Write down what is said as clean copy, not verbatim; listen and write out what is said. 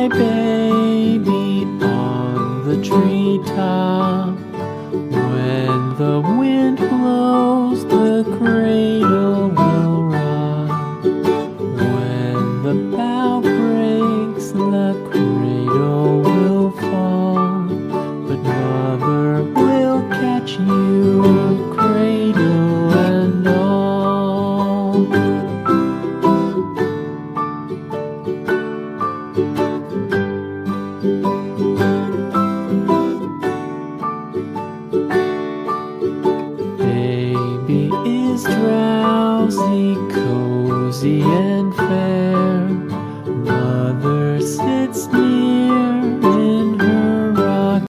my baby on the treetop. When the wind blows, the cradle will rock. When the bough breaks, the cradle will fall. But mother will catch you, cradle and all. Baby is drowsy, cozy and fair. Mother sits near